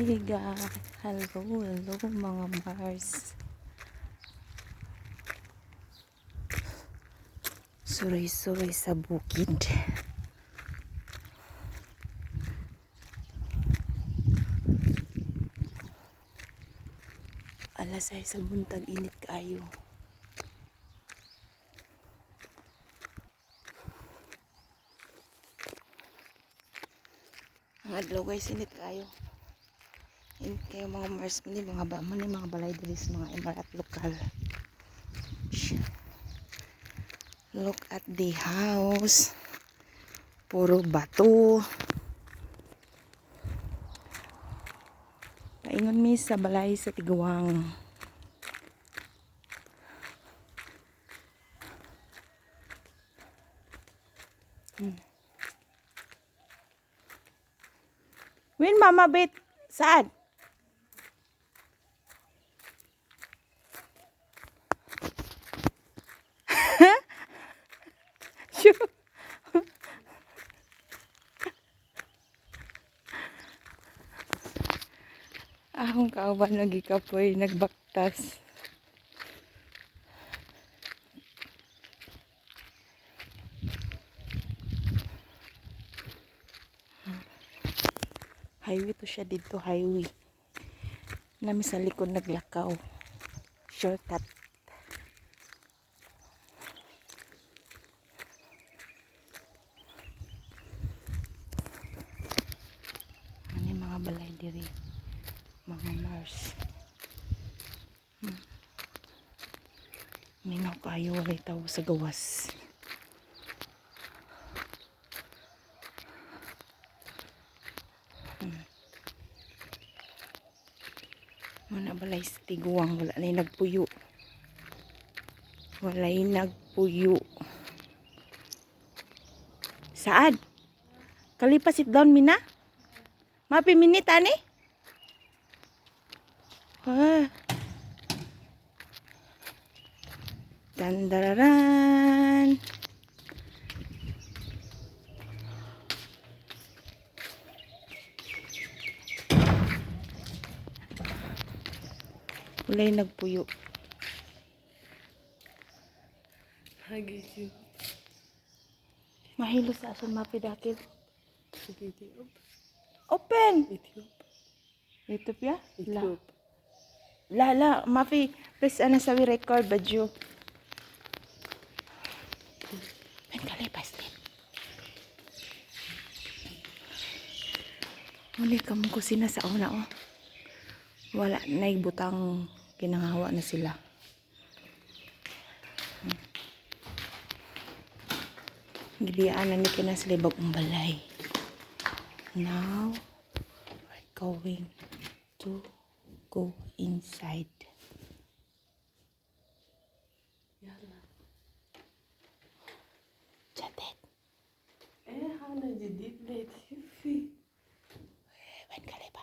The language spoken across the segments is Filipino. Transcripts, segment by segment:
Hey guys, hello mga Mars. Suroy-suroy sa bukid. Alas ay sa buntag, init kayo. Ang adlaw guys, init kayo. Init kayo mga Mars, mga balay diris, mga emirates lokal. Look at the house. Puro bato. Paingon mi sa balay sa Tiguang. Win mama bit. Saan? Akong kauban lagi kapoy nagbaktas. Highway to siya dito, highway. Nami sa likod naglakaw. Shortcut. Ano mga balay diri? Mga Mars. Minaw kayo, walay tao sa gawas. Mana balay sa Tiguang, wala na nagpuyo. Walay nagpuyo. Saan? Kalipa sit down mina? Mapi minute ani? Dandararan. Walay nagpuyo. Mahilo sa asan mapidakit. Open. YouTube ya? YouTube. La, mafi, please ana sawi record badyo. Ben kalipas din. Muli kamo kusina sa una oh. Wala na butang kinangawa na sila. Gibiyaan na ni kinaslibag ang balay. Now, we're going to go inside. Jadet. Hana jadid late hifi. Wen kaliba.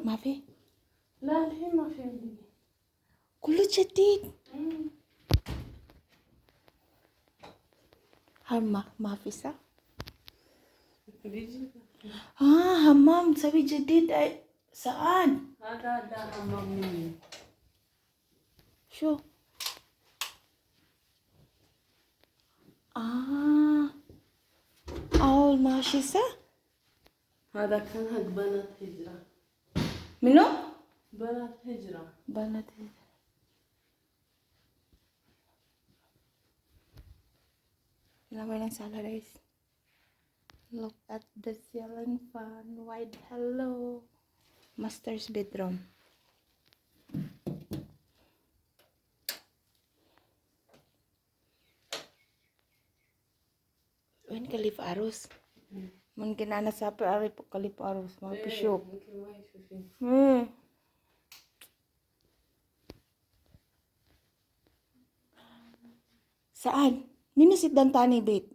Mafi. لا الحين ما في عندي. كله جديد. ما في صح؟ حمام سوي جديد سعاد. هذا حمام مني. شو؟ أول ماشي صح؟ هذا كان حق بنات هجرة. منو؟ بنات هجرة. بنات هجرة. Lamay ng sala guys. Look at the ceiling fan. Wide hello. Master's bedroom. Wen kalip arus. Mun kinana sapi ari kalip arus. Mga pisyok. Saan? Minusit dan tani bait.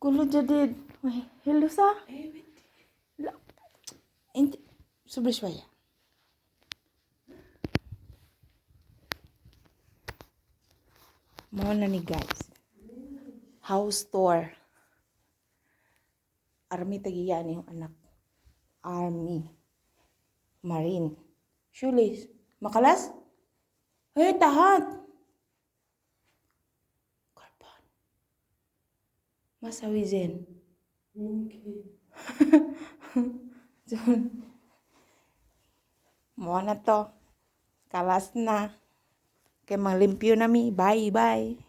Kulo jadid. Hello sa? Inti. Sobra siya. Mao na ni guys. House tour. Army tagiya ni yung anak. Army. Marine. Shulis. Makalas? Hey, tahat. Karpan. Masawizin. ممكن. Mo na to. Kalas na. Kay manglimpyo na mi. Bye, bye.